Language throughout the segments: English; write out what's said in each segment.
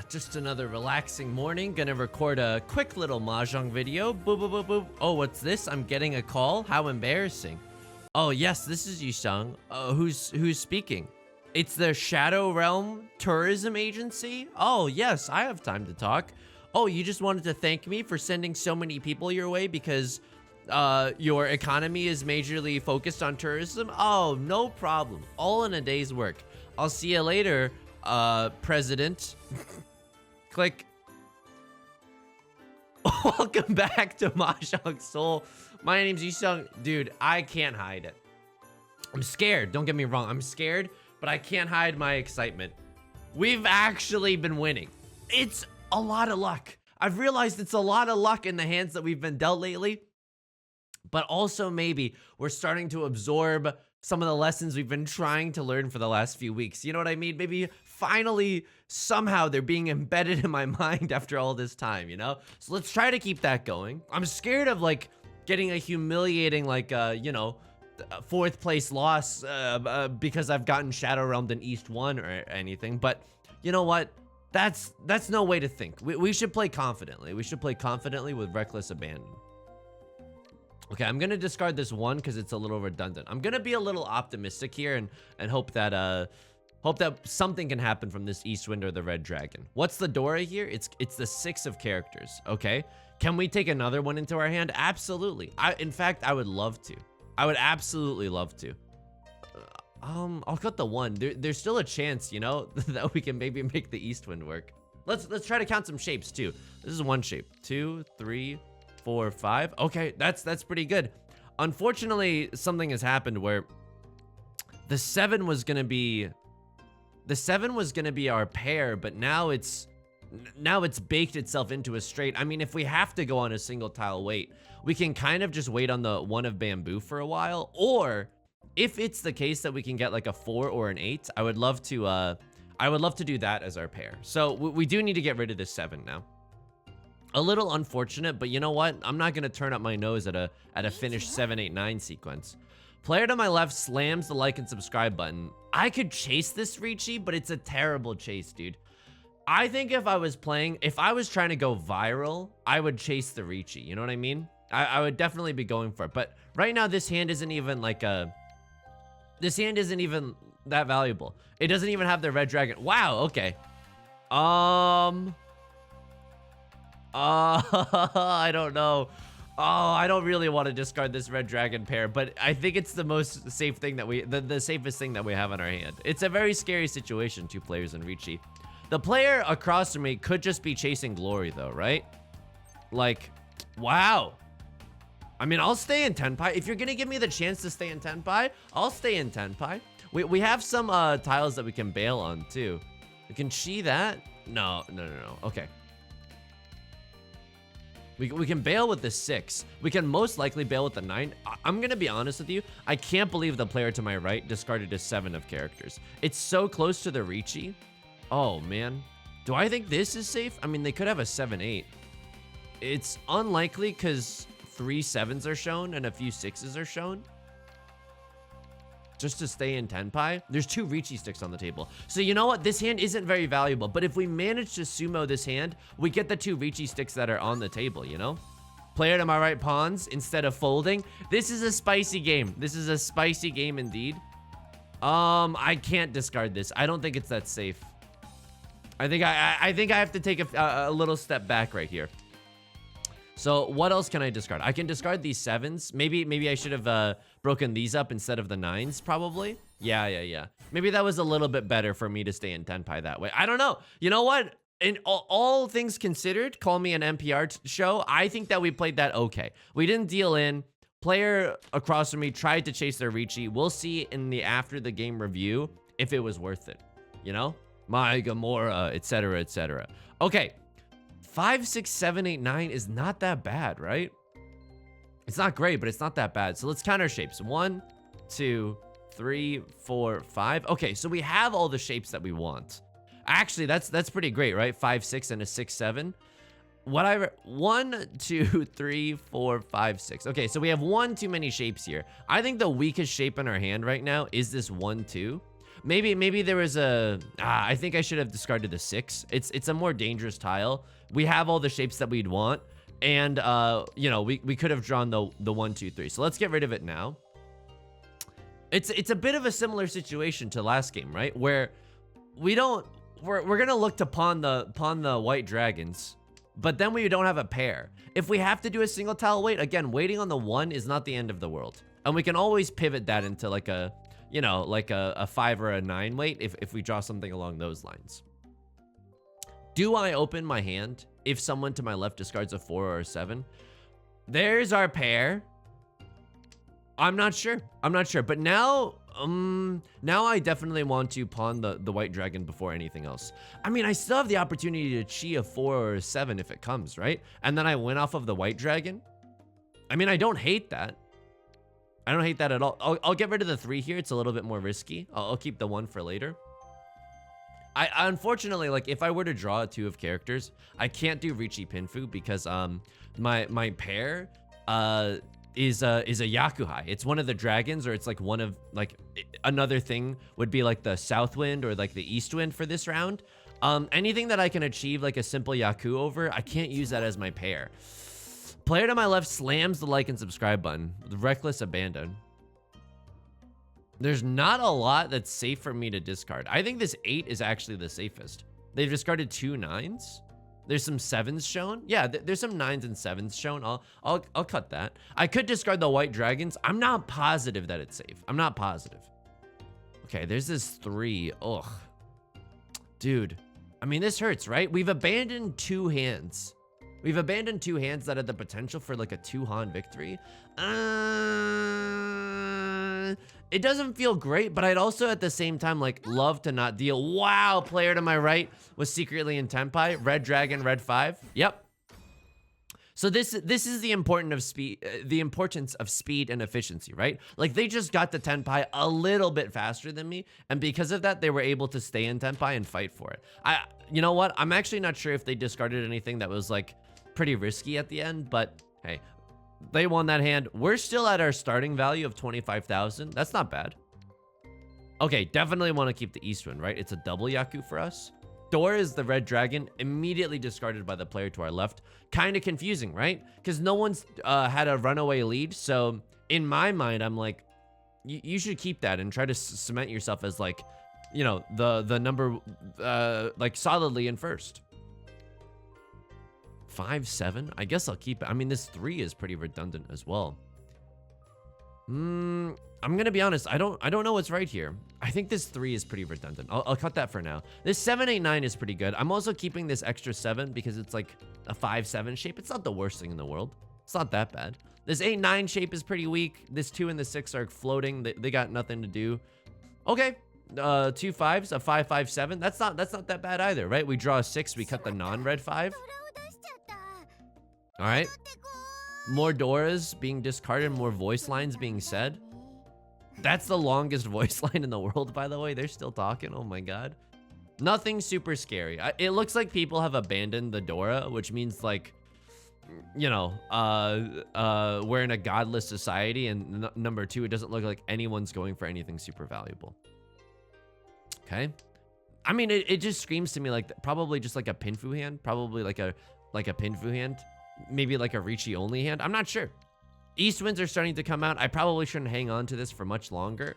Just another relaxing morning. Gonna record a quick little Mahjong video. Boop, boop, boop, boop. Oh, what's this? I'm getting a call? How embarrassing. Oh, yes, this is Yusong. Who's speaking? It's the Shadow Realm Tourism Agency? Oh, yes, I have time to talk. Oh, you just wanted to thank me for sending so many people your way because your economy is majorly focused on tourism? Oh, no problem. All in a day's work. I'll see you later, President. Click. Welcome back to Mahjong Soul. My name's Yusong. Dude, I can't hide it. I'm scared. Don't get me wrong. I'm scared, but I can't hide my excitement. We've actually been winning. It's a lot of luck. I've realized it's a lot of luck in the hands that we've been dealt lately, but also maybe we're starting to absorb some of the lessons we've been trying to learn for the last few weeks. You know what I mean? Maybe finally, somehow they're being embedded in my mind after all this time, you know? So let's try to keep that going. I'm scared of like getting a humiliating, like, you know, fourth place loss because I've gotten Shadow Realmed in East 1 or anything. But you know what? That's no way to think. We should play confidently. We should play confidently with reckless abandon. Okay, I'm gonna discard this one because it's a little redundant. I'm gonna be a little optimistic here and hope that something can happen from this East Wind or the Red Dragon. What's the Dora here? It's the 6 of characters. Okay, can we take another one into our hand? Absolutely. In fact, I would love to. I would absolutely love to. I'll cut the 1. There's still a chance, you know, that we can maybe make the East Wind work. Let's try to count some shapes too. This is one shape. 2, 3, 4, 5. Okay, that's pretty good. Unfortunately, something has happened where the 7 was gonna be our pair, but now it's baked itself into a straight. I mean, if we have to go on a single tile wait, we can kind of just wait on the 1 of bamboo for a while, or if it's the case that we can get like a 4 or an 8, I would love to do that as our pair. So we do need to get rid of this 7 now. A little unfortunate, but you know what? I'm not gonna turn up my nose at a finished 7, 8, 9 sequence. Player to my left slams the like and subscribe button. I could chase this Riichi, but it's a terrible chase, dude. I think if I was trying to go viral, I would chase the Riichi. You know what I mean? I would definitely be going for it. But right now, this hand isn't even like this hand isn't even that valuable. It doesn't even have the red dragon. Wow. Okay. I don't know. Oh, I don't really want to discard this red dragon pair, but I think it's the most safe thing that the safest thing that we have in our hand. It's a very scary situation, 2 players in Riichi. The player across from me could just be chasing glory though, right? Like, wow. I mean, I'll stay in Tenpai. If you're gonna give me the chance to stay in Tenpai, I'll stay in Tenpai. We have some tiles that we can bail on too. We can chi that? No. Okay. We can bail with the 6. We can most likely bail with the 9. I'm gonna be honest with you. I can't believe the player to my right discarded a 7 of characters. It's so close to the Riichi. Oh man. Do I think this is safe? I mean, they could have a 7, 8. It's unlikely because 3 7s are shown and a few 6s are shown. Just to stay in Tenpai. There's 2 Riichi sticks on the table. So you know what? This hand isn't very valuable, but if we manage to sumo this hand, we get the 2 Riichi sticks that are on the table, you know? Player to my right pawns instead of folding. This is a spicy game. This is a spicy game indeed. I can't discard this. I don't think it's that safe. I think I have to take a little step back right here. So what else can I discard? I can discard these 7s. Maybe I should have broken these up instead of the 9s, probably. Yeah. Maybe that was a little bit better for me to stay in Tenpai that way. I don't know. You know what? In all things considered, call me an NPR show. I think that we played that okay. We didn't deal in. Player across from me tried to chase their Riichi. We'll see in the after the game review if it was worth it. You know? My Gamora, etc., etc. Okay. 5, 6, 7, 8, 9 is not that bad, right? It's not great, but it's not that bad. So let's count our shapes. 1, 2, 3, 4, 5. Okay, so we have all the shapes that we want. Actually, that's pretty great, right? 5, 6, and a 6, 7. 1, 2, 3, 4, 5, 6. Okay, so we have 1 too many shapes here. I think the weakest shape in our hand right now is this 1, 2. Maybe there was a, I think I should have discarded the 6. It's a more dangerous tile. We have all the shapes that we'd want. And, you know, we could have drawn the 1, 2, 3. So let's get rid of it now. It's a bit of a similar situation to last game, right? Where we're gonna look to pawn the white dragons, but then we don't have a pair. If we have to do a single tile wait, again, waiting on the 1 is not the end of the world. And we can always pivot that into like a, you know, like a 5 or a 9 wait if we draw something along those lines. Do I open my hand if someone to my left discards a 4 or a 7? There's our pair. I'm not sure. But now I definitely want to pawn the white dragon before anything else. I mean, I still have the opportunity to chi a 4 or a 7 if it comes, right? And then I win off of the white dragon. I mean, I don't hate that. I don't hate that at all. I'll get rid of the 3 here. It's a little bit more risky. I'll keep the 1 for later. I unfortunately, like, if I were to draw a 2 of characters, I can't do Riichi Pinfu because my pair is a Yakuhai. It's one of the dragons, or it's like one of, like, another thing would be like the south wind or like the east wind for this round. Anything that I can achieve like a simple Yaku over, I can't use that as my pair. Player to my left slams the like and subscribe button. The reckless abandon. There's not a lot that's safe for me to discard. I think this 8 is actually the safest. They've discarded 2 9s. There's some 7s shown. Yeah, there's some 9s and 7s shown. I'll cut that. I could discard the white dragons. I'm not positive that it's safe. I'm not positive. Okay, there's this 3. Ugh. Dude, I mean, this hurts, right? We've abandoned 2 hands. We've abandoned 2 hands that had the potential for like a 2-Han victory. It doesn't feel great, but I'd also at the same time like love to not deal. Wow, player to my right was secretly in Tenpai. Red dragon, red 5. Yep. So this is the importance of speed and efficiency, right? Like they just got to Tenpai a little bit faster than me, and because of that, they were able to stay in Tenpai and fight for it. You know what? I'm actually not sure if they discarded anything that was like pretty risky at the end, but hey, they won that hand. We're still at our starting value of 25,000. That's not bad. Okay, definitely want to keep the east wind, right? It's a double Yaku for us. Door is the red dragon, immediately discarded by the player to our left. Kind of confusing, right? Because no one's had a runaway lead. So in my mind, I'm like, you should keep that and try to cement yourself as like, you know, the number like solidly in first. 5 7. I guess I'll keep it. I mean, this 3 is pretty redundant as well. I'm gonna be honest. I don't know what's right here. I think this 3 is pretty redundant. I'll cut that for now. This 7 8 9 is pretty good. I'm also keeping this extra 7 because it's like a 5 7 shape. It's not the worst thing in the world. It's not that bad. This 8 9 shape is pretty weak. This 2 and the 6 are floating. They got nothing to do. Okay. 2 5s, a 5 5 7. That's not that bad either, right? We draw a 6. We cut the non-red 5. All right. More Doras being discarded, more voice lines being said. That's the longest voice line in the world, by the way. They're still talking. Oh my god. Nothing super scary. It looks like people have abandoned the Dora, which means like, you know, we're in a godless society, and number 2, it doesn't look like anyone's going for anything super valuable. Okay. I mean, it just screams to me like probably just like a Pinfu hand, probably like a Pinfu hand. Maybe like a Riichi only hand. I'm not sure. East winds are starting to come out. I probably shouldn't hang on to this for much longer.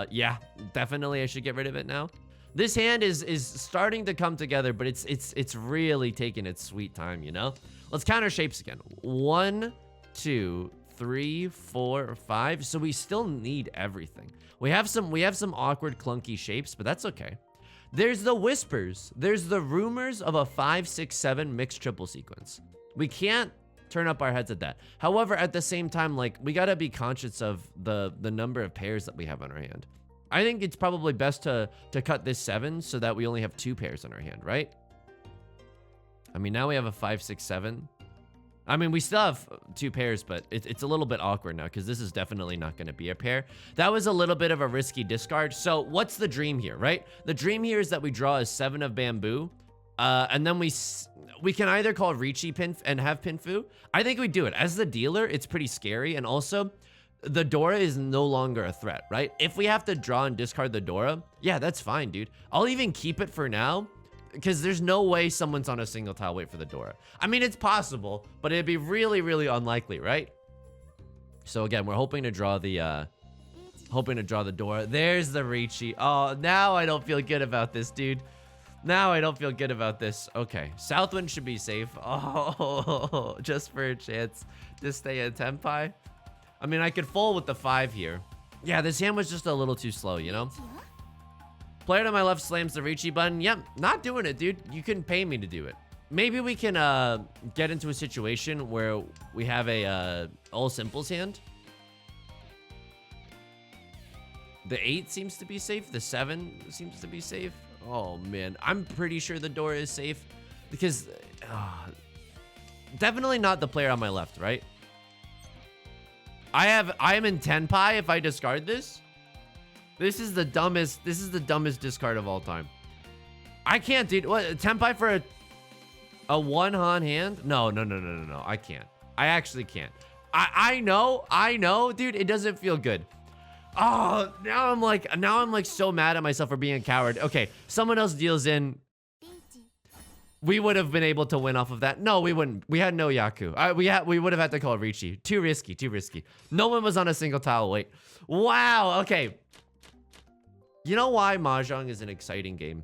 Yeah, definitely I should get rid of it now. This hand is starting to come together, but it's really taking its sweet time, you know? Let's count our shapes again. 1, 2, 3, 4, 5. So we still need everything. We have some awkward, clunky shapes, but that's okay. There's the whispers. There's the rumors of a 5, 6, 7 mixed triple sequence. We can't turn up our heads at that. However, at the same time, like, we gotta be conscious of the number of pairs that we have on our hand. I think it's probably best to cut this 7 so that we only have 2 pairs on our hand, right? I mean, now we have a 5, 6, 7. I mean, we still have 2 pairs, but it's a little bit awkward now because this is definitely not going to be a pair. That was a little bit of a risky discard. So what's the dream here, right? The dream here is that we draw a 7 of bamboo. And then we can either call Riichi and have Pinfu. I think we do it. As the dealer, it's pretty scary. And also, the Dora is no longer a threat, right? If we have to draw and discard the Dora, yeah, that's fine, dude. I'll even keep it for now, because there's no way someone's on a single tile wait for the Dora. I mean, it's possible, but it'd be really, really unlikely, right? So again, we're hoping to draw the Dora. There's the Riichi. Oh, now I don't feel good about this, dude. Now I don't feel good about this. Okay, Southwind should be safe. Oh, just for a chance to stay at Tenpai. I mean, I could fold with the 5 here. Yeah, this hand was just a little too slow, you know? Player to my left slams the Riichi button. Yep, not doing it, dude. You couldn't pay me to do it. Maybe we can get into a situation where we have a all simples hand. The 8 seems to be safe. The 7 seems to be safe. Oh, man. I'm pretty sure the Dora is safe because definitely not the player on my left, right? I am in Tenpai if I discard this. This is the dumbest discard of all time. I can't, dude. What, Tenpai for a one-han hand? No. I can't. I actually can't. I know, dude. It doesn't feel good. Oh, now I'm like so mad at myself for being a coward. Okay, someone else deals in. We would have been able to win off of that. No, we wouldn't. We had no Yaku. We would have had to call Riichi. Too risky. No one was on a single tile wait. Wow. Okay. You know why Mahjong is an exciting game?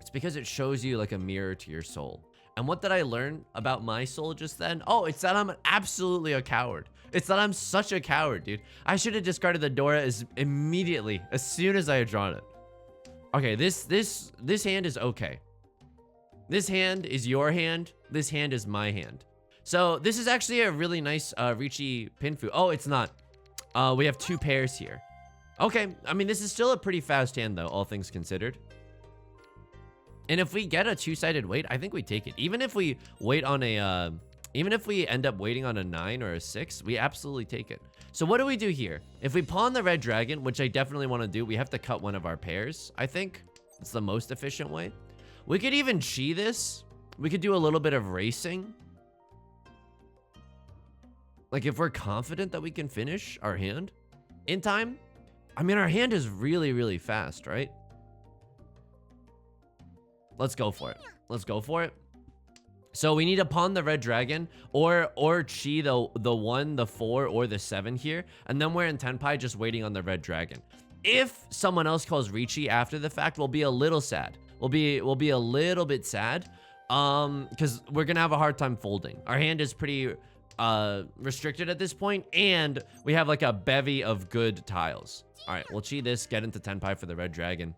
It's because it shows you like a mirror to your soul. And what did I learn about my soul just then? Oh, it's that I'm absolutely a coward. It's that I'm such a coward, dude. I should have discarded the Dora immediately, as soon as I had drawn it. Okay, this hand is okay. This hand is your hand. This hand is my hand. So this is actually a really nice Riichi Pinfu. Oh, it's not. We have 2 pairs here. Okay, I mean, this is still a pretty fast hand, though, all things considered. And if we get a 2-sided wait, I think we take it. Even if we wait on a, even if we end up waiting on a 9 or a 6, we absolutely take it. So what do we do here? If we pawn the red dragon, which I definitely want to do, we have to cut one of our pairs, I think. It's the most efficient way. We could even chi this. We could do a little bit of racing. Like if we're confident that we can finish our hand in time. I mean, our hand is really, really fast, right? Let's go for it. Let's go for it. So we need to pawn the red dragon or chi the 1, the 4, or the 7 here. And then we're in Tenpai just waiting on the red dragon. If someone else calls Riichi after the fact, we'll be a little sad. We'll be a little bit sad. Because we're gonna have a hard time folding. Our hand is pretty restricted at this point, and we have like a bevy of good tiles. All right, we'll chi this, get into Tenpai for the red dragon.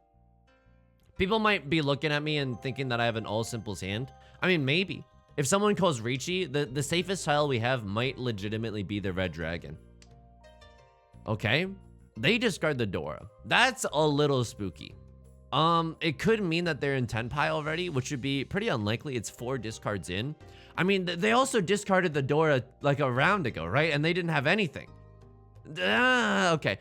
People might be looking at me and thinking that I have an all simples hand. I mean, maybe. If someone calls Riichi, the safest tile we have might legitimately be the red dragon. Okay, they discard the Dora. That's a little spooky. It could mean that they're in Tenpai already, which would be pretty unlikely. It's 4 discards in. I mean, they also discarded the Dora like a round ago, right? And they didn't have anything. Okay.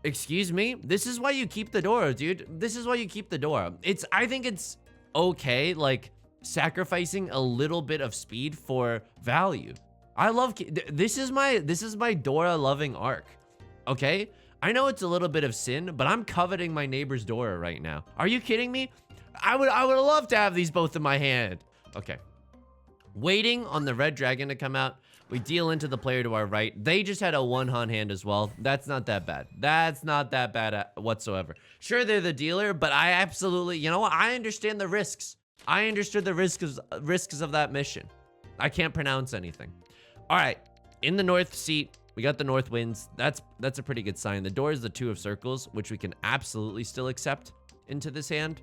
Excuse me? This is why you keep the Dora, dude. This is why you keep the Dora. I think it's okay, like, sacrificing a little bit of speed for value. I love... This is my Dora-loving arc, okay? I know it's a little bit of sin, but I'm coveting my neighbor's Dora right now. Are you kidding me? I would love to have these both in my hand. Okay. Waiting on the red dragon to come out. We deal into the player to our right. They just had a 1-han hand as well. That's not that bad. That's not that bad whatsoever. Sure, they're the dealer, but I absolutely, you know what? I understand the risks. I understood the risks of that mission. I can't pronounce anything. All right, in the north seat, we got the north winds. That's a pretty good sign. The door is the 2 of circles, which we can absolutely still accept into this hand.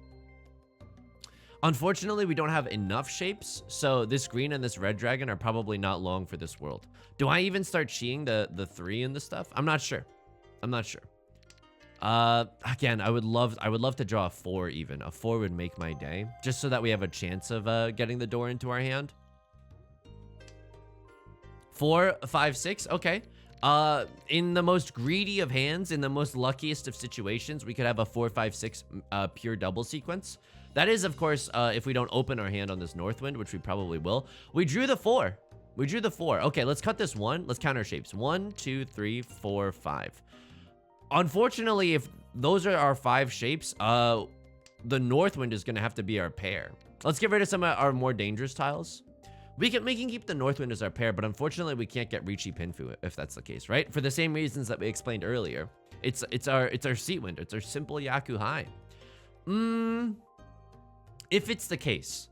Unfortunately, we don't have enough shapes, so this green and this red dragon are probably not long for this world. Do I even start chiing the 3 in the stuff? I'm not sure. I'm not sure. Again, I would love to draw a 4 even. A 4 would make my day, just so that we have a chance of getting the door into our hand. 4, 5, 6. Okay. In the most greedy of hands, in the most luckiest of situations, we could have a 4, 5, 6 pure double sequence. That is, of course, if we don't open our hand on this north wind, which we probably will. We drew the 4. We drew the 4. Okay, let's cut this 1. Let's count our shapes. 1, 2, 3, 4, 5. Unfortunately, if those are our 5 shapes, the north wind is going to have to be our pair. Let's get rid of some of our more dangerous tiles. We can keep the north wind as our pair, but unfortunately, we can't get Riichi Pinfu if that's the case, right? For the same reasons that we explained earlier. It's our seat wind. It's our simple Yaku high. If it's the case.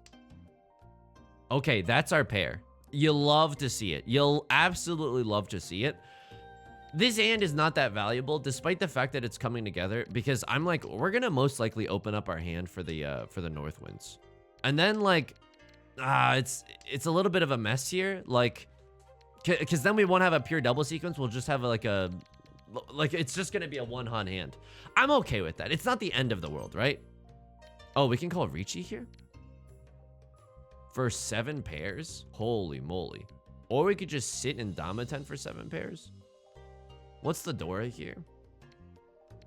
Okay, that's our pair. You'll love to see it. You'll absolutely love to see it. This hand is not that valuable, despite the fact that it's coming together, because I'm like, we're gonna most likely open up our hand for the north winds, and then like, it's a little bit of a mess here, like, because then we won't have a pure double sequence. We'll just have like it's just gonna be a one-han hand. I'm okay with that. It's not the end of the world, right? Oh, we can call Riichi here for 7 pairs. Holy moly! Or we could just sit in Damaten for 7 pairs. What's the Dora here?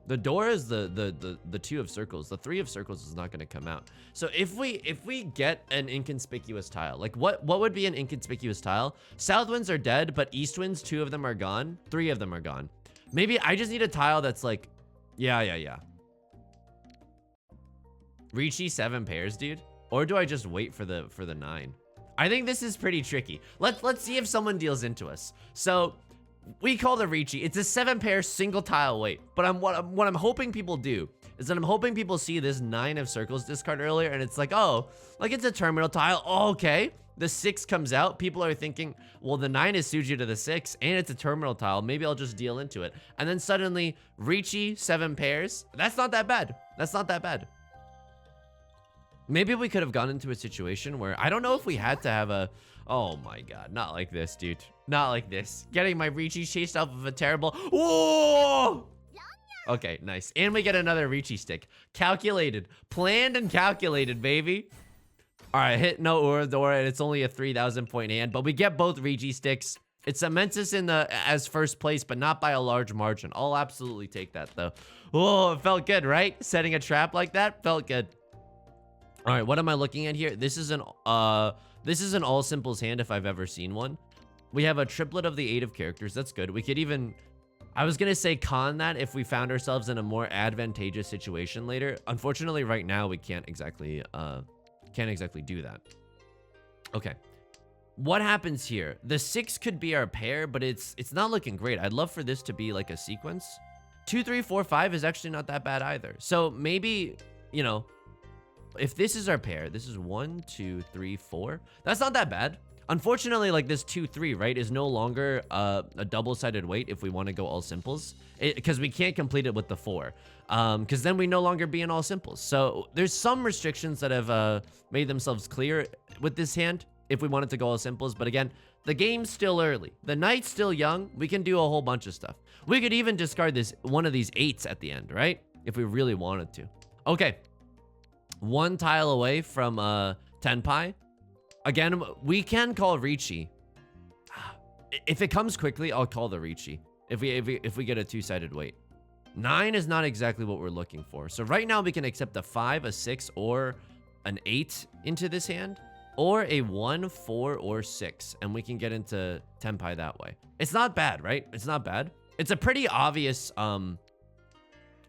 The Dora is the 2 of circles. The 3 of circles is not going to come out. So if we get an inconspicuous tile, like what would be an inconspicuous tile? South winds are dead, but east winds, 2 of them are gone. 3 of them are gone. Maybe I just need a tile that's like, yeah. Riichi 7 pairs, dude. Or do I just wait for the 9? I think this is pretty tricky. Let's see if someone deals into us. So we call the Riichi. It's a 7 pair single tile wait. But what I'm hoping people do is that I'm hoping people see this 9 of circles discard earlier, and it's like, oh, like it's a terminal tile. Oh, okay. The 6 comes out. People are thinking, well, the 9 is Suji to the 6, and it's a terminal tile. Maybe I'll just deal into it. And then suddenly, Riichi 7 pairs. That's not that bad. That's not that bad. Maybe we could have gone into a situation where I don't know if we had to have a. Oh my god, not like this, dude. Not like this. Getting my Riichi chased off of a terrible. Whoa! Okay, nice. And we get another Riichi stick. Calculated. Planned and calculated, baby. Alright, hit no Uradora, and it's only a 3,000 point hand, but we get both Riichi sticks. It cements us in as first place, but not by a large margin. I'll absolutely take that, though. Oh, it felt good, right? Setting a trap like that felt good. Alright, what am I looking at here? This is an all simples hand if I've ever seen one. We have a triplet of the 8 of characters. That's good. We could even, I was gonna say con that if we found ourselves in a more advantageous situation later. Unfortunately, right now we can't exactly do that. Okay, what happens here? The 6 could be our pair, but it's not looking great. I'd love for this to be like a sequence. 2, 3, 4, 5 is actually not that bad either. So maybe, you know, if this is our pair, this is 1, 2, 3, 4. That's not that bad. Unfortunately, like this 2, 3, right, is no longer a double-sided weight if we want to go all simples, because we can't complete it with the 4, because then we no longer be in all simples. So there's some restrictions that have made themselves clear with this hand if we wanted to go all simples. But again, the game's still early. The night's still young. We can do a whole bunch of stuff. We could even discard one of these 8s at the end, right? If we really wanted to. Okay. 1 tile away from Tenpai. Again, we can call Riichi. If it comes quickly, I'll call the Riichi. If we get a 2-sided weight. 9 is not exactly what we're looking for. So right now we can accept a 5, a 6, or an 8 into this hand, or a 1, 4, or 6, and we can get into Tenpai that way. It's not bad, right? It's not bad. It's a pretty obvious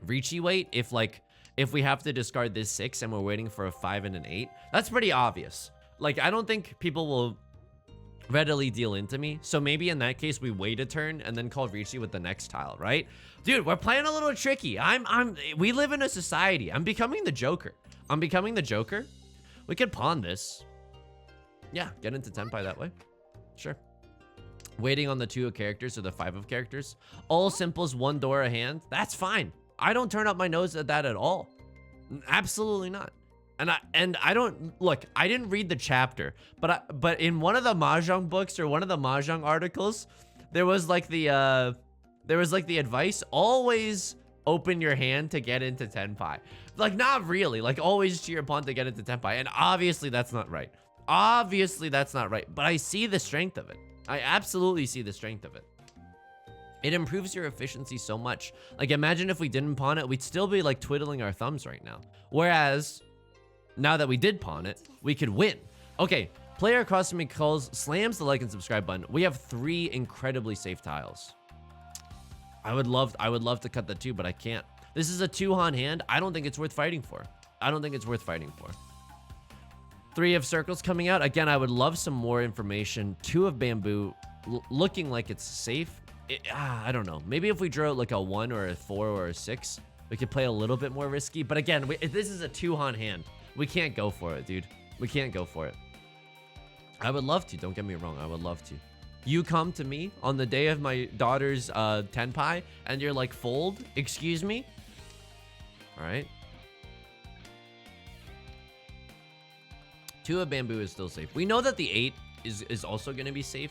Riichi weight if we have to discard this 6 and we're waiting for a 5 and an 8. That's pretty obvious. Like, I don't think people will readily deal into me. So maybe in that case, we wait a turn and then call Riichi with the next tile, right? Dude, we're playing a little tricky. We live in a society. I'm becoming the Joker. I'm becoming the Joker. We could pawn this. Yeah, get into Tenpai that way. Sure. Waiting on the 2 of characters or the 5 of characters. All simples, 1 Dora hand. That's fine. I don't turn up my nose at that at all. Absolutely not. And I don't look. I didn't read the chapter, but in one of the Mahjong books or one of the Mahjong articles, there was like the advice: always open your hand to get into Tenpai. Like, not really. Like, always cheer your pawn to get into Tenpai. And obviously that's not right. Obviously that's not right. But I see the strength of it. I absolutely see the strength of it. It improves your efficiency so much. Like, imagine if we didn't pawn it, we'd still be like twiddling our thumbs right now. Whereas now that we did pawn it, we could win. Okay, Player across from me slams the like and subscribe button. We have 3 incredibly safe tiles. I would love to cut the 2, but I can't. This is a 2-han hand. I don't think it's worth fighting for. I don't think it's worth fighting for. 3 of circles coming out. Again, I would love some more information. 2 of bamboo looking like it's safe. I don't know. Maybe if we drew out like a 1 or a 4 or a 6, we could play a little bit more risky. But again, this is a 2-han hand. We can't go for it, dude. We can't go for it. I would love to. Don't get me wrong. I would love to. You come to me on the day of my daughter's tenpai, and you're like, fold? Excuse me? All right. 2 of bamboo is still safe. We know that the 8 is also going to be safe,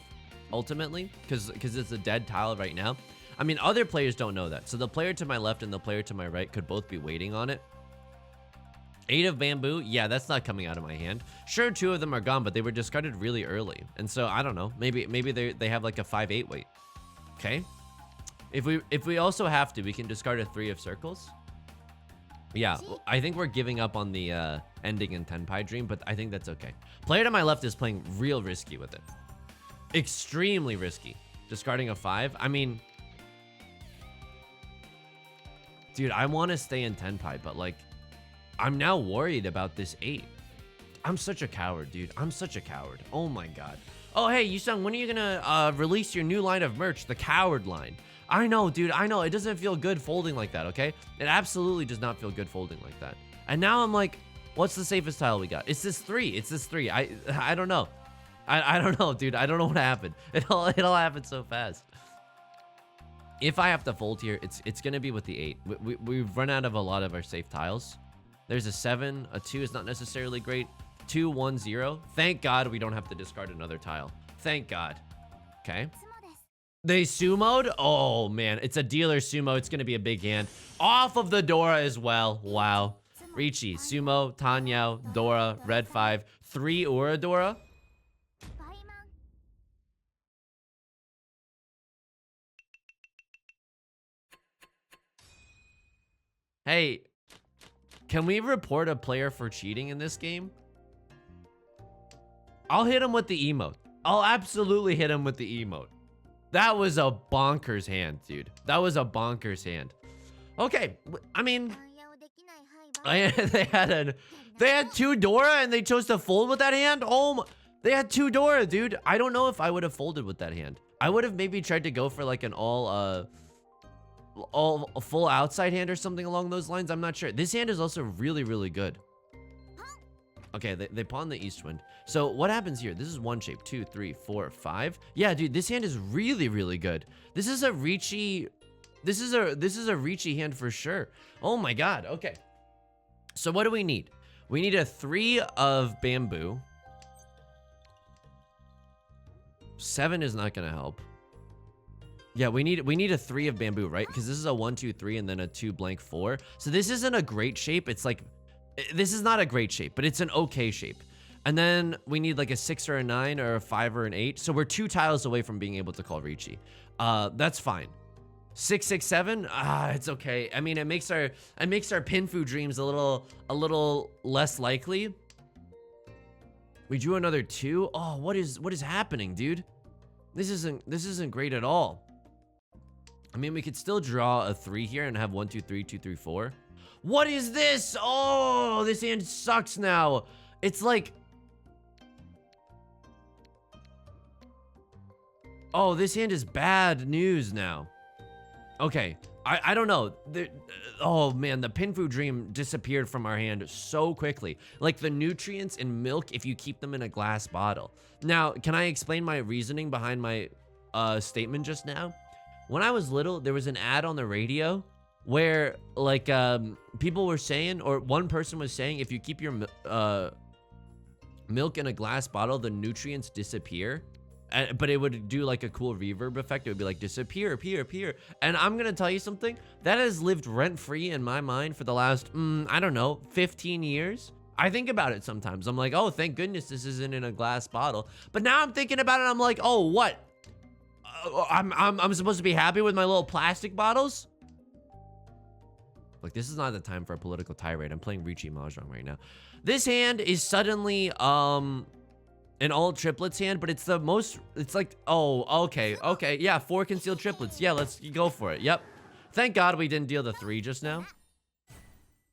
ultimately, because it's a dead tile right now. I mean, other players don't know that. So the player to my left and the player to my right could both be waiting on it. 8 of bamboo, yeah, that's not coming out of my hand. Sure, 2 of them are gone, but they were discarded really early. And so, I don't know. Maybe they have like a 5-8 wait. Okay. If we also have to, we can discard a 3 of circles. Yeah, I think we're giving up on the ending in Tenpai Dream, but I think that's okay. Player to my left is playing real risky with it. Extremely risky. Discarding a 5. I mean, dude, I want to stay in Tenpai, but like, I'm now worried about this 8. I'm such a coward, dude. I'm such a coward. Oh my god. Oh, hey, Yusong, when are you gonna release your new line of merch, the coward line? I know, dude. I know. It doesn't feel good folding like that, okay? It absolutely does not feel good folding like that. And now I'm like, what's the safest tile we got? It's this 3. It's this 3. I don't know. I don't know, dude. I don't know what happened. It'll happen so fast. If I have to fold here, it's gonna be with the 8. We've run out of a lot of our safe tiles. There's a 7. A 2 is not necessarily great. 2, 1, 0. Thank God we don't have to discard another tile. Thank God. Okay. They sumoed? Oh, man. It's a dealer sumo. It's going to be a big hand. Off of the Dora as well. Wow. Riichi, sumo, Tanyao, Dora, red 5. 3 Uradora. Hey, can we report a player for cheating in this game? I'll hit him with the emote. I'll absolutely hit him with the emote. That was a bonkers hand, dude. That was a bonkers hand. Okay, I mean, they had 2 Dora and they chose to fold with that hand. Oh my, they had 2 Dora, dude. I don't know if I would have folded with that hand. I would have maybe tried to go for like an all full outside hand or something along those lines. I'm not sure. This hand is also really, really good. Okay, they pawn the east wind. So what happens here? This is 1 shape. 2, 3, 4, 5. Yeah, dude, this hand is really, really good. This is a Riichi. This is a Riichi hand for sure. Oh my god. Okay. So what do we need? We need a 3 of bamboo. 7 is not gonna help. Yeah, we need a 3 of bamboo, right? Because this is a 1, 2, 3, and then a 2 blank 4. So this isn't a great shape. It's like, this is not a great shape, but it's an okay shape. And then we need like a 6 or a 9 or a 5 or an 8. So we're 2 tiles away from being able to call Riichi. That's fine. 6, 6, 7. It's okay. I mean, it makes our pinfu dreams a little less likely. We drew another 2. Oh, what is happening, dude? This isn't great at all. I mean, we could still draw a 3 here and have 1, 2, 3, 2, 3, 4. What is this? Oh, this hand sucks now. It's like, oh, this hand is bad news now. Okay, I don't know. Oh man, the pinfu dream disappeared from our hand so quickly. Like the nutrients in milk if you keep them in a glass bottle. Now, can I explain my reasoning behind my statement just now? When I was little, there was an ad on the radio where like people were saying, or one person was saying, if you keep your milk in a glass bottle, the nutrients disappear. But it would do like a cool reverb effect. It would be like disappear, appear. And I'm gonna tell you something that has lived rent-free in my mind for the last I don't know, 15 years. I think about it sometimes. I'm like, oh, thank goodness this isn't in a glass bottle. But now I'm thinking about it, I'm like, oh, what? I'm supposed to be happy with my little plastic bottles? Look, this is not the time for a political tirade. I'm playing Riichi Mahjong right now. This hand is suddenly an all triplets hand, but it's the most, it's like, oh, okay, yeah, 4 concealed triplets. Yeah, let's go for it. Yep. Thank God we didn't deal the 3 just now.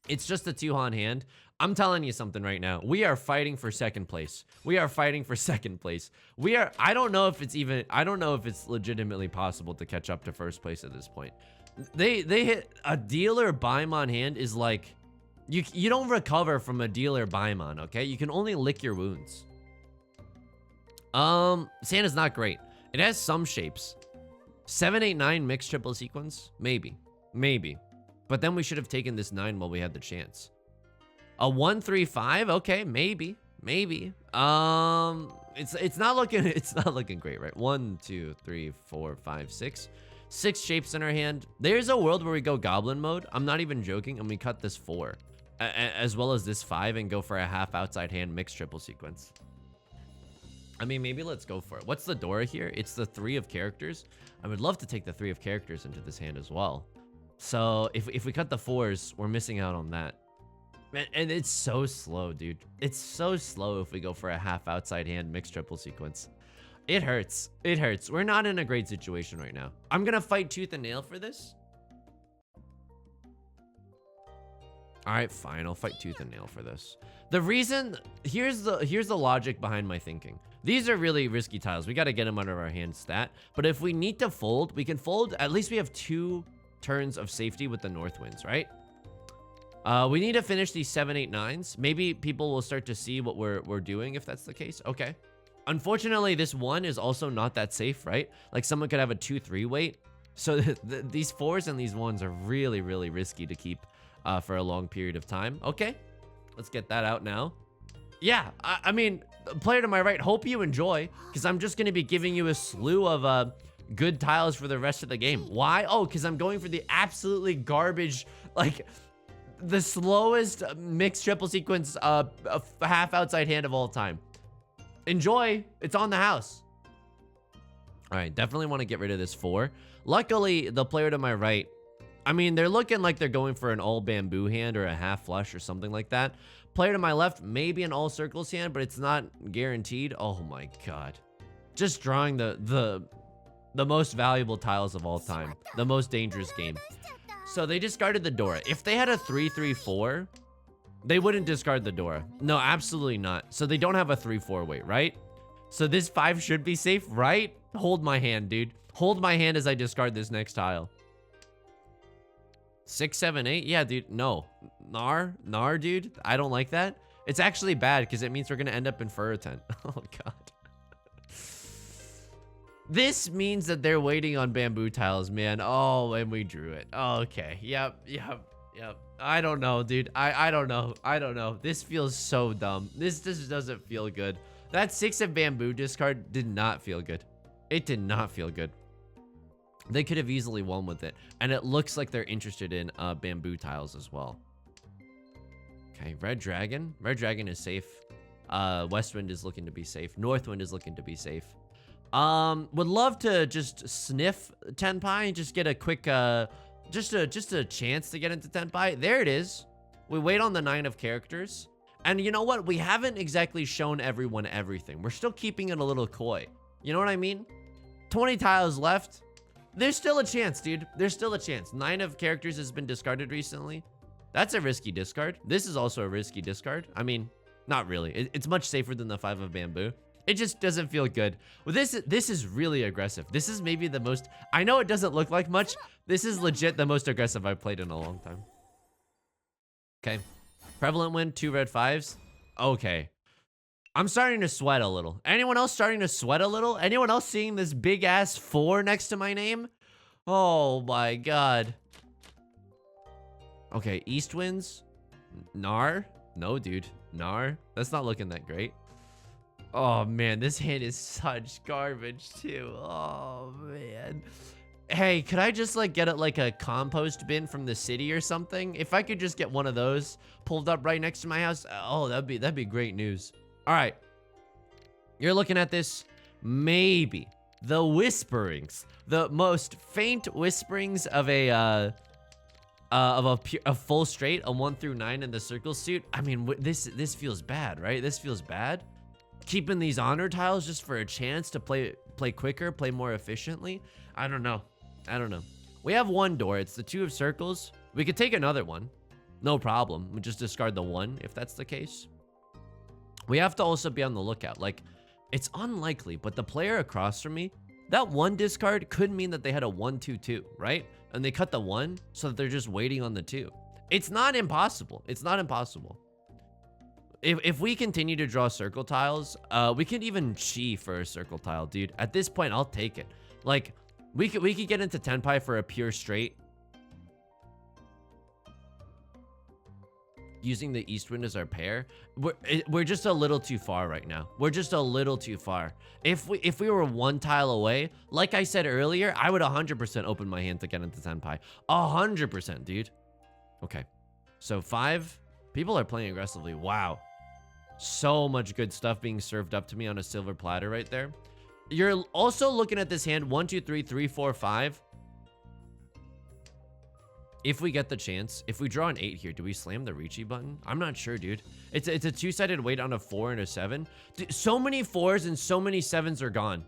It's just a 2-han hand. I'm telling you something right now. We are fighting for second place. We are fighting for second place. I don't know if it's legitimately possible to catch up to first place at this point. They hit a dealer Baimon hand is like, you don't recover from a dealer Baimon, okay? You can only lick your wounds. Sand is not great. It has some shapes. 7, 8, 9 mixed triple sequence? Maybe. But then we should have taken this 9 while we had the chance. A 1, 3, 5? Okay, maybe. It's not looking great, right? 1, 2, 3, 4, 5, 6. 6 shapes in our hand. There's a world where we go goblin mode. I'm not even joking, and we cut this 4. As well as this 5 and go for a half outside hand mixed triple sequence. I mean, maybe let's go for it. What's the Dora here? It's the 3 of characters. I would love to take the 3 of characters into this hand as well. So if we cut the 4s, we're missing out on that. And it's so slow, dude. It's so slow if we go for a half outside hand mixed triple sequence. It hurts. It hurts. We're not in a great situation right now. I'm gonna fight tooth and nail for this. All right, fine. I'll fight tooth and nail for this. The reason, here's the logic behind my thinking. These are really risky tiles. We got to get them out of our hand stat. But if we need to fold, we can fold. At least we have 2 turns of safety with the north winds, right? We need to finish these 7, 8, 9s. Maybe people will start to see what we're doing if that's the case. Okay. Unfortunately, this 1 is also not that safe, right? Like someone could have a 2, 3 weight. So these 4s and these 1s are really, really risky to keep for a long period of time. Okay. Let's get that out now. Yeah, I mean, player to my right, hope you enjoy, because I'm just going to be giving you a slew of good tiles for the rest of the game. Why? Oh, because I'm going for the absolutely garbage, like, the slowest mixed triple sequence half outside hand of all time. Enjoy. It's on the house. All right, definitely want to get rid of this 4. Luckily, the player to my right, I mean, they're looking like they're going for an all bamboo hand or a half flush or something like that. Player to my left, maybe an all circles hand, but it's not guaranteed. Oh my God. Just drawing the most valuable tiles of all time. The most dangerous game. So they discarded the Dora. If they had a 3, 3, 4, they wouldn't discard the Dora. No, absolutely not. So they don't have a 3, 4 weight, right? So this 5 should be safe, right? Hold my hand, dude. Hold my hand as I discard this next tile. 6, 7, 8? Yeah, dude. No. Nar, dude. I don't like that. It's actually bad because it means we're going to end up in Furrow Tent. Oh, God. This means that they're waiting on bamboo tiles, man. Oh, and we drew it. Okay. Yep. I don't know, dude. I don't know. This feels so dumb. This just doesn't feel good. That 6 of bamboo discard did not feel good. It did not feel good. They could have easily won with it. And it looks like they're interested in bamboo tiles as well. Okay, Red Dragon. Red Dragon is safe. West Wind is looking to be safe. North Wind is looking to be safe. Would love to just sniff Tenpai and just get a quick, just a chance to get into Tenpai. There it is. We wait on the 9 of characters. And you know what? We haven't exactly shown everyone everything. We're still keeping it a little coy. You know what I mean? 20 tiles left. There's still a chance, dude. There's still a chance. 9 of characters has been discarded recently. That's a risky discard. This is also a risky discard. I mean, not really. It's much safer than the 5 of bamboo. It just doesn't feel good. Well, this is really aggressive. This is maybe the most... I know it doesn't look like much. This is legit the most aggressive I've played in a long time. Okay. Prevalent win, 2 red 5s. Okay. I'm starting to sweat a little. Anyone else starting to sweat a little? Anyone else seeing this big ass 4 next to my name? Oh my God. Okay, East Winds. Nar? No, dude. Nar? That's not looking that great. Oh man, this hand is such garbage too. Oh man. Hey, could I just like get it like a compost bin from the city or something? If I could just get one of those pulled up right next to my house, oh, that'd be great news. All right, you're looking at this, maybe the whisperings, the most faint whisperings of a full straight, a 1 through 9 in the circle suit. I mean, this feels bad, right? This feels bad. keeping these honor tiles just for a chance to play quicker, play more efficiently. I don't know. We have one door. It's the 2 of circles. We could take another one. No problem. We just discard the 1 if that's the case. We have to also be on the lookout. Like, it's unlikely, but the player across from me, that 1 discard could mean that they had a 1-2-2, right? And they cut the 1 so that they're just waiting on the 2. It's not impossible. It's not impossible. If we continue to draw circle tiles, we can even chi for a circle tile, dude. At this point, I'll take it. Like, we could get into Tenpai for a pure straight. Using the east wind as our pair. We're just a little too far right now. We're just a little too far. If we were 1 tile away, like I said earlier, I would 100% open my hand to get into Tenpai. 100%, dude. Okay. So 5. People are playing aggressively. Wow. So much good stuff being served up to me on a silver platter right there. You're also looking at this hand 1, 2, 3, 3, 4, 5. If we get the chance, if we draw an 8 here, do we slam the Riichi button? I'm not sure, dude. It's a 2-sided weight on a 4 and a 7. So many 4s and so many 7s are gone.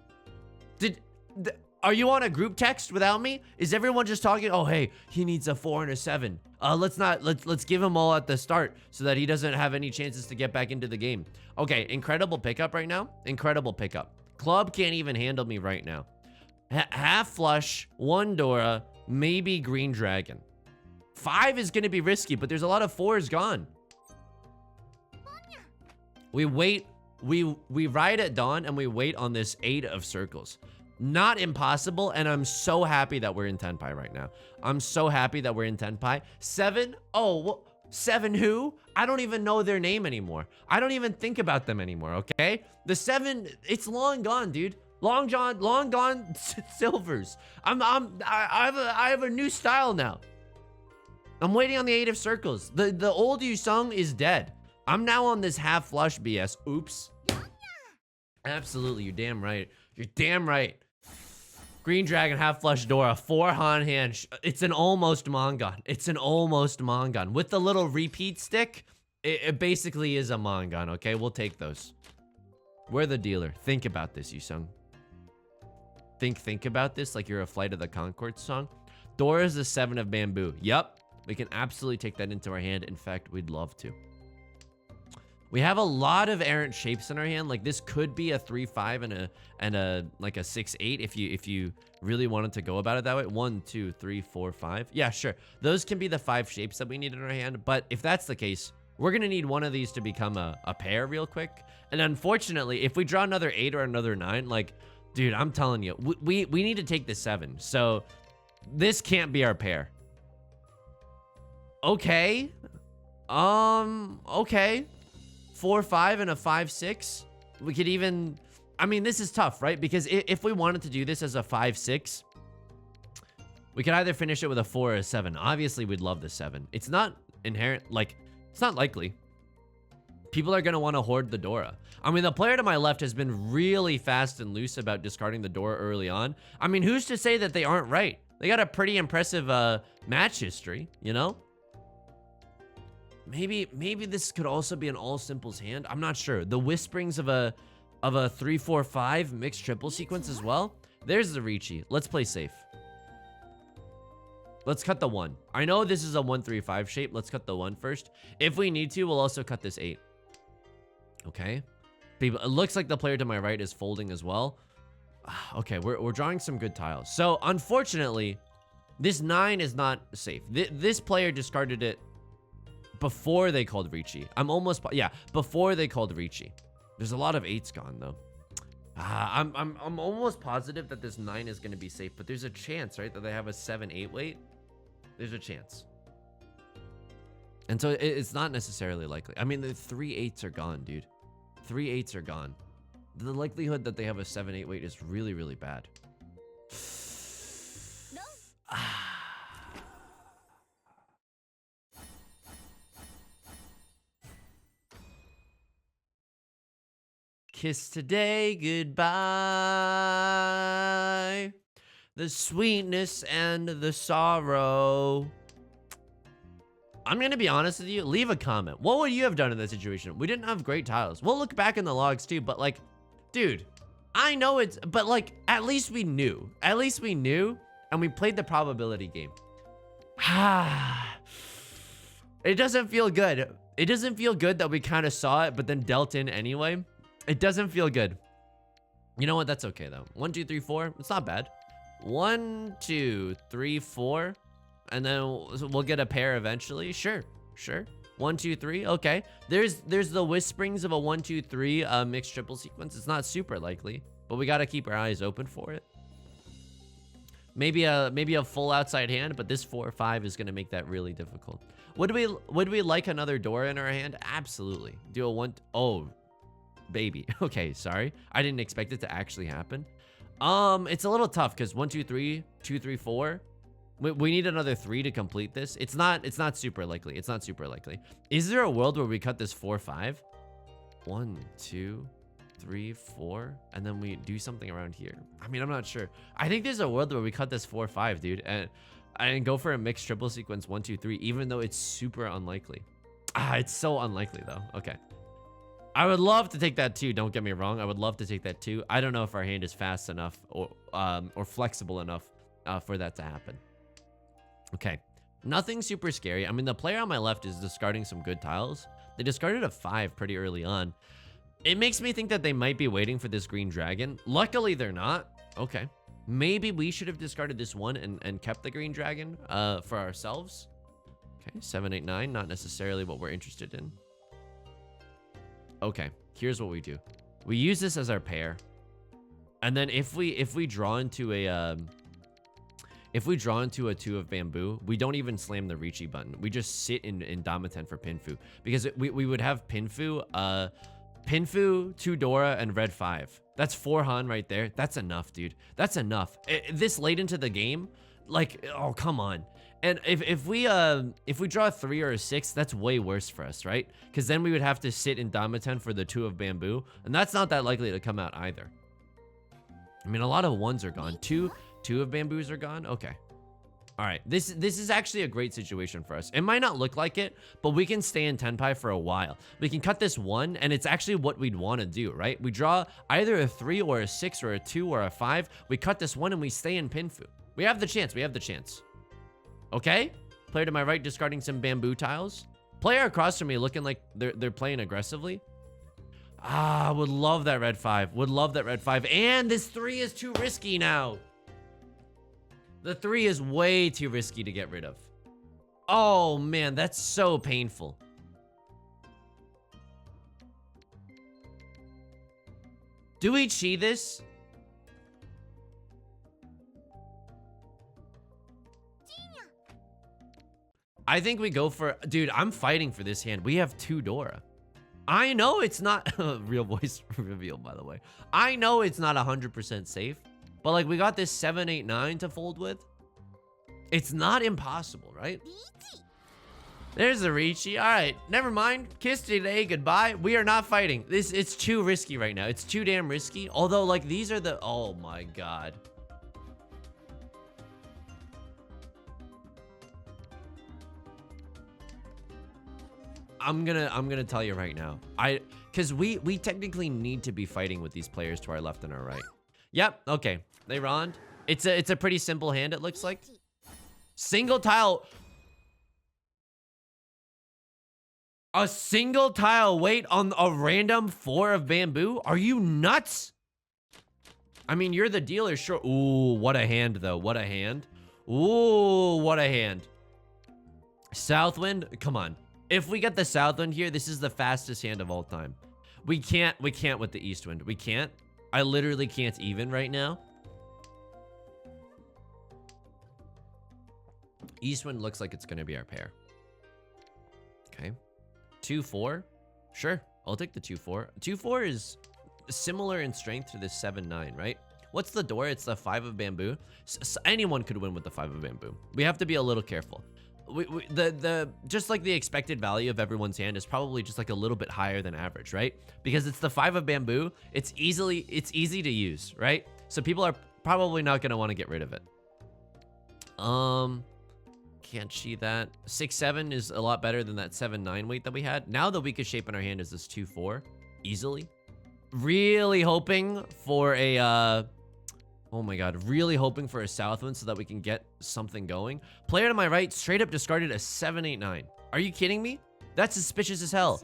Are you on a group text without me? Is everyone just talking? Oh, hey, he needs a 4 and a 7. Let's give him all at the start so that he doesn't have any chances to get back into the game. Okay, incredible pickup right now. Incredible pickup. Club can't even handle me right now. Half flush, 1 Dora, maybe green dragon. 5 is going to be risky, but there's a lot of 4s gone. We wait. We ride at dawn and we wait on this 8 of circles. Not impossible, and I'm so happy that we're in Tenpai right now. I'm so happy that we're in Tenpai. 7? Oh, 7 who? I don't even know their name anymore. I don't even think about them anymore, okay? The 7, it's long gone, dude. Long gone silvers. I have a new style now. I'm waiting on the 8 of circles. The old Yusong is dead. I'm now on this half flush BS. Oops. Absolutely, you're damn right. You're damn right. Green Dragon, half flush Dora, 4 Han hand. It's an almost Mongon. It's an almost Mongon. With the little repeat stick, it basically is a Mongon, okay? We'll take those. We're the dealer. Think about this, Yusong. Think about this like you're a Flight of the Conchords song. Dora is the 7 of bamboo. Yup. We can absolutely take that into our hand. In fact, we'd love to. We have a lot of errant shapes in our hand. Like this could be a 3-5 and a like a 6-8 if you really wanted to go about it that way. 1, 2, 3, 4, 5. Yeah, sure. Those can be the 5 shapes that we need in our hand. But if that's the case, we're gonna need one of these to become a pair real quick. And unfortunately, if we draw another 8 or another 9, like, dude, I'm telling you, we need to take the 7. So this can't be our pair. Okay. Okay. 4-5 and a 5-6. We could even, I mean, this is tough, right? Because if we wanted to do this as a 5-6, we could either finish it with a 4 or a 7. Obviously, we'd love the 7. It's not inherent, like, it's not likely. People are going to want to hoard the Dora. I mean, the player to my left has been really fast and loose about discarding the Dora early on. I mean, who's to say that they aren't right? They got a pretty impressive match history, you know? Maybe this could also be an all simples hand. I'm not sure. The whisperings of a 3-4-5 mixed triple sequence as well. There's the Riichi. Let's play safe. Let's cut the 1. I know this is a 1-3-5 shape. Let's cut the 1 first. If we need to, we'll also cut this 8. Okay. People, it looks like the player to my right is folding as well. Okay, we're drawing some good tiles. So unfortunately, this 9 is not safe. This player discarded it before they called Riichi. I'm almost, yeah, before they called Riichi. There's a lot of 8s gone though. I'm almost positive that this 9 is going to be safe, but there's a chance, right, that they have a 7-8 weight. There's a chance. And so it's not necessarily likely. I mean, the 3 8s are gone, dude. 3 8s are gone. The likelihood that they have a 7-8 weight is really, really bad. No. Kiss today, goodbye. The sweetness and the sorrow. I'm gonna be honest with you. Leave a comment. What would you have done in this situation? We didn't have great tiles. We'll look back in the logs too, but like, dude, I know it's, but like, at least we knew. At least we knew, and we played the probability game. It doesn't feel good. It doesn't feel good that we kind of saw it, but then dealt in anyway. It doesn't feel good. You know what? That's okay though. 1, 2, 3, 4. It's not bad. 1, 2, 3, 4. And then we'll get a pair eventually. Sure. 1, 2, 3. Okay. There's the whisperings of a 1, 2, 3 mixed triple sequence. It's not super likely, but we got to keep our eyes open for it. Maybe a full outside hand, but this 4 or 5 is going to make that really difficult. Would we like another door in our hand? Absolutely. Do a 1. Oh, baby. Okay, sorry. I didn't expect it to actually happen. It's a little tough because 1, 2, 3, 2, 3, 4. We need another 3 to complete this. It's not super likely. It's not super likely. Is there a world where we cut this 4, 5? 1, 2, 3, 4, and then we do something around here? I mean, I'm not sure. I think there's a world where we cut this 4, 5, dude, and go for a mixed triple sequence 1, 2, 3, even though it's super unlikely. It's so unlikely though. Okay. I would love to take that too. Don't get me wrong. I would love to take that too. I don't know if our hand is fast enough or flexible enough for that to happen. Okay. Nothing super scary. I mean, the player on my left is discarding some good tiles. They discarded a 5 pretty early on. It makes me think that they might be waiting for this green dragon. Luckily, they're not. Okay. Maybe we should have discarded this 1 and kept the green dragon for ourselves. Okay, 7, 8, 9. Not necessarily what we're interested in. Okay, here's what we do. We use this as our pair. And then if we draw into a 2 of bamboo, we don't even slam the Riichi button. We just sit in Damaten for Pinfu. Because we would have Pinfu, Pinfu, 2 Dora, and red 5. That's 4 Han right there. That's enough, dude. That's enough. This late into the game, like, oh, come on. And if we draw a 3 or a 6, that's way worse for us, right? Because then we would have to sit in Damaten for the 2 of bamboo, and that's not that likely to come out either. I mean, a lot of 1s are gone. 2 of bamboos are gone. Okay. All right. This is actually a great situation for us. It might not look like it, but we can stay in Tenpai for a while. We can cut this 1, and it's actually what we'd want to do, right? We draw either a 3 or a 6 or a 2 or a 5. We cut this 1 and we stay in Pinfu. We have the chance. We have the chance. Okay. Player to my right discarding some bamboo tiles. Player across from me looking like they're playing aggressively. Would love that red 5. Would love that red 5. And this 3 is too risky now. The 3 is way too risky to get rid of. Oh, man, that's so painful. Do we cheat this? I think we go for... Dude, I'm fighting for this hand. We have 2 Dora. I know it's not... Real voice reveal, by the way. I know it's not 100% safe. But, like, we got this 7, 8, 9 to fold with. It's not impossible, right? There's the Riichi. All right, never mind. Kiss today, goodbye. We are not fighting. It's too risky right now. It's too damn risky. Although, like, these are the... Oh, my God. I'm gonna tell you right now. Because we technically need to be fighting with these players to our left and our right. Yep, okay. They rond. It's a pretty simple hand, it looks like. Single tile. A single tile wait on a random 4 of bamboo? Are you nuts? I mean, you're the dealer, sure. Ooh, what a hand, though. What a hand. Ooh, what a hand. Southwind, come on. If we get the Southwind here, this is the fastest hand of all time. We can't with the Eastwind. We can't. I literally can't even right now. Eastwind looks like it's going to be our pair. Okay. 2-4. Sure. I'll take the 2-4. 2-4 is similar in strength to this 7-9, right? What's the door? It's the 5 of bamboo. Anyone could win with the 5 of bamboo. We have to be a little careful. Just like the expected value of everyone's hand is probably just like a little bit higher than average, right? Because it's the 5 of bamboo. It's easy to use, right? So people are probably not going to want to get rid of it. can't see that. 6-7 is a lot better than that 7-9 weight that we had. Now the weakest shape in our hand is this 2-4. Easily. Really hoping for a, oh my god. Really hoping for a Southwind so that we can get something going. Player to my right straight up discarded a 7-8-9. Are you kidding me? That's suspicious as hell.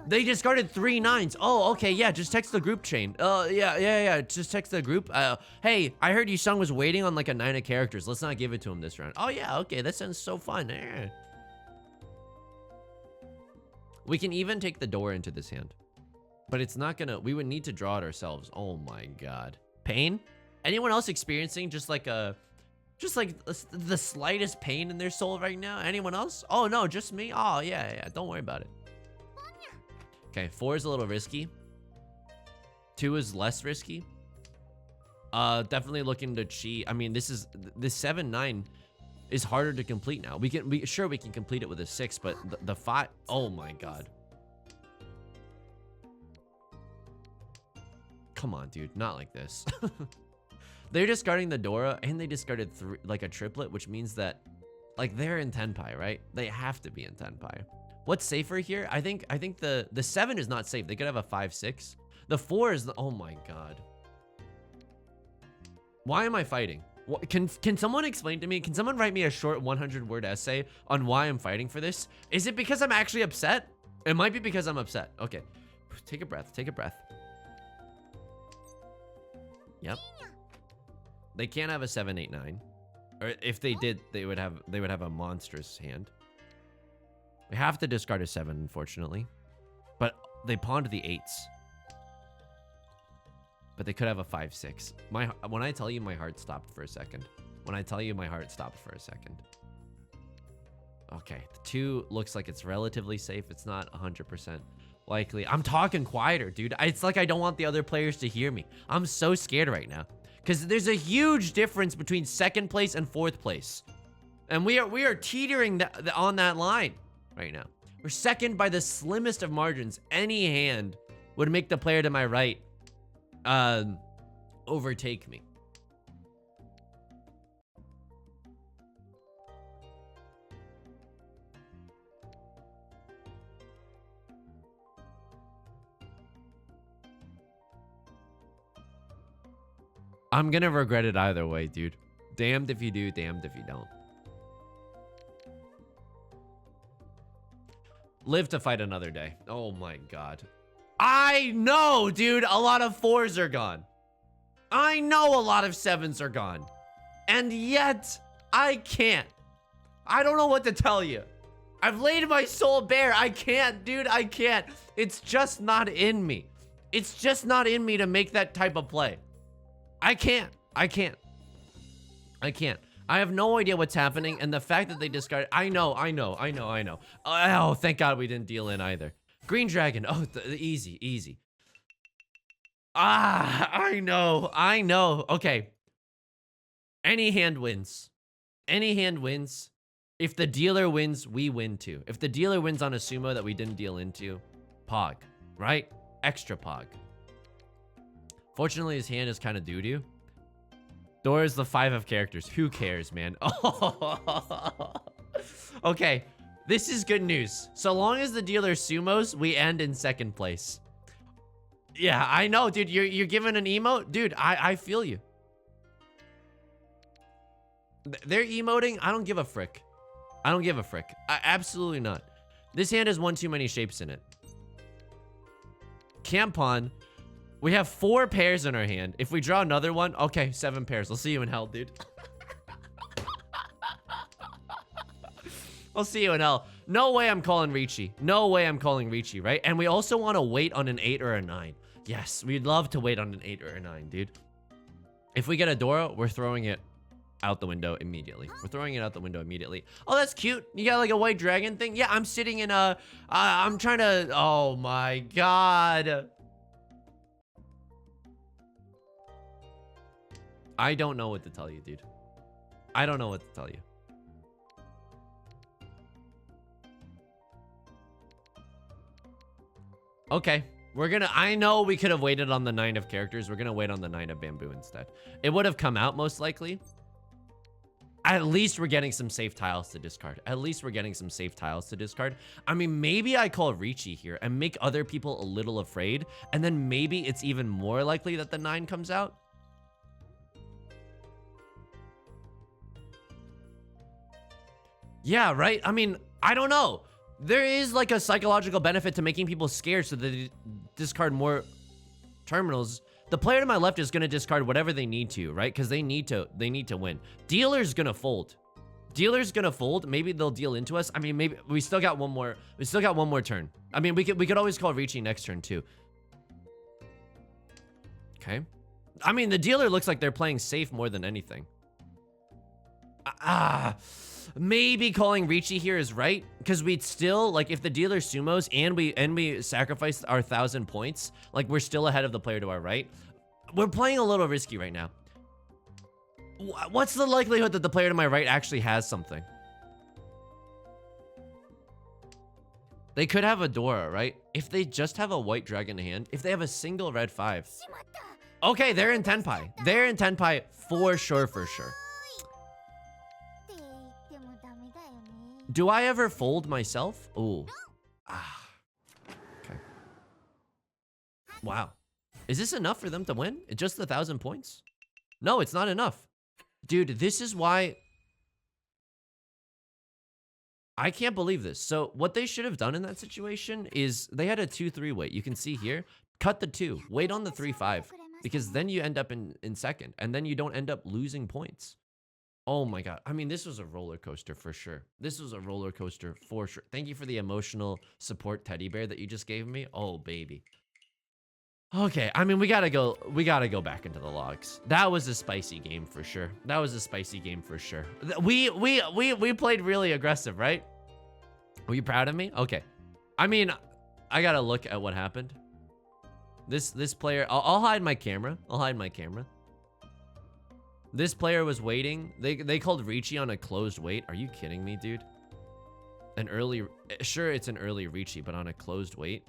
They discarded 3 9s. Oh, okay, yeah, just text the group chain. Yeah. Just text the group. Hey, I heard Yusong was waiting on like a 9 of characters. Let's not give it to him this round. Oh, yeah, okay, that sounds so fun. We can even take the door into this hand. But it's not gonna, we would need to draw it ourselves. Oh my god. Pain? Anyone else experiencing just like the slightest pain in their soul right now? Anyone else? Oh, no, just me? Oh, yeah, don't worry about it. Okay, 4 is a little risky. 2 is less risky. Definitely looking to cheat. I mean, this 7-9 is harder to complete now. We can complete it with a 6, but the 5, oh my god. Come on, dude, not like this. They're discarding the Dora, and they discarded like a triplet, which means that like they're in Tenpai, right? They have to be in Tenpai. What's safer here? I think the 7 is not safe. They could have a 5-6. The 4 is the, oh my god. Why am I fighting? Can someone explain to me? Can someone write me a short 100-word essay on why I'm fighting for this? Is it because I'm actually upset? It might be because I'm upset. Okay, take a breath. Take a breath. Yep. They can't have a 7-8-9, or if they did, they would have a monstrous hand. We have to discard a 7, unfortunately. But they pawned the 8s. But they could have a 5-6. When I tell you, my heart stopped for a second. When I tell you, my heart stopped for a second. Okay, the 2 looks like it's relatively safe. It's not 100% likely. I'm talking quieter, dude. It's like I don't want the other players to hear me. I'm so scared right now. Because there's a huge difference between 2nd place and 4th place. And we are teetering on that line right now. We're 2nd by the slimmest of margins. Any hand would make the player to my right overtake me. I'm gonna regret it either way, dude. Damned if you do, damned if you don't. Live to fight another day. Oh my god. I know, dude, a lot of 4s are gone. I know a lot of 7s are gone. And yet, I can't. I don't know what to tell you. I've laid my soul bare. I can't, dude, I can't. It's just not in me. It's just not in me to make that type of play. I can't. I have no idea what's happening, and the fact that they discarded... I know. Oh, thank God we didn't deal in either. Green Dragon. Oh, easy. I know. Okay. Any hand wins. If the dealer wins, we win too. If the dealer wins on a sumo that we didn't deal into, pog, right? Extra pog. Fortunately, his hand is kind of doo-doo. Door is the 5 of characters. Who cares, man? Okay, this is good news. So long as the dealer sumos, we end in 2nd place. Yeah, I know, dude. You're giving an emote? Dude, I feel you. They're emoting? I don't give a frick. Absolutely not. This hand has one too many shapes in it. Can't pawn. We have 4 pairs in our hand. If we draw another one, okay, 7 pairs. I'll see you in hell, dude. I'll see you in hell. No way I'm calling Riichi. Right? And we also want to wait on an 8 or a 9. Yes, we'd love to wait on an 8 or a 9, dude. If we get a Dora, we're throwing it out the window immediately. Oh, that's cute. You got like a white dragon thing? Yeah, I'm sitting in a... I'm trying to... Oh my god. I don't know what to tell you, dude. Okay, I know we could have waited on the 9 of characters. We're gonna wait on the 9 of bamboo instead. It would have come out most likely. At least we're getting some safe tiles to discard. At least we're getting some safe tiles to discard. I mean, maybe I call Riichi here and make other people a little afraid. And then maybe it's even more likely that the 9 comes out. Yeah, right? I mean, I don't know. There is like a psychological benefit to making people scared so that they discard more terminals. The player to my left is going to discard whatever they need to, right? Because they need to win. Dealer's going to fold. Dealer's going to fold. Maybe they'll deal into us. I mean, maybe we still got one more. We still got one more turn. I mean, we could always call Riichi next turn too. Okay. I mean, the dealer looks like they're playing safe more than anything. Maybe calling Riichi here is right, because we'd still, like, if the dealer sumos and we sacrificed our 1,000 points, like, we're still ahead of the player to our right. We're playing a little risky right now. What's the likelihood that the player to my right actually has something? They could have a Dora, right? If they just have a white dragon in hand, if they have a single red 5. Okay, they're in Tenpai. They're in Tenpai for sure, for sure. Do I ever fold myself? Ooh. Okay. Wow. Is this enough for them to win? Just 1,000 points? No, it's not enough. Dude, this is why... I can't believe this. So what they should have done in that situation is they had a 2-3 wait. You can see here. Cut the 2. Wait on the 3-5. Because then you end up in second. And then you don't end up losing points. Oh my god. I mean, this was a roller coaster for sure. This was a roller coaster for sure. Thank you for the emotional support teddy bear that you just gave me. Oh, baby. Okay, I mean, we gotta go back into the logs. That was a spicy game for sure. That was a spicy game for sure. We played really aggressive, right? Were you proud of me? Okay. I mean, I gotta look at what happened. This player, I'll hide my camera. I'll hide my camera. This player was waiting. They called Riichi on a closed wait. Are you kidding me, dude? An early... Sure, it's an early Riichi, but on a closed wait.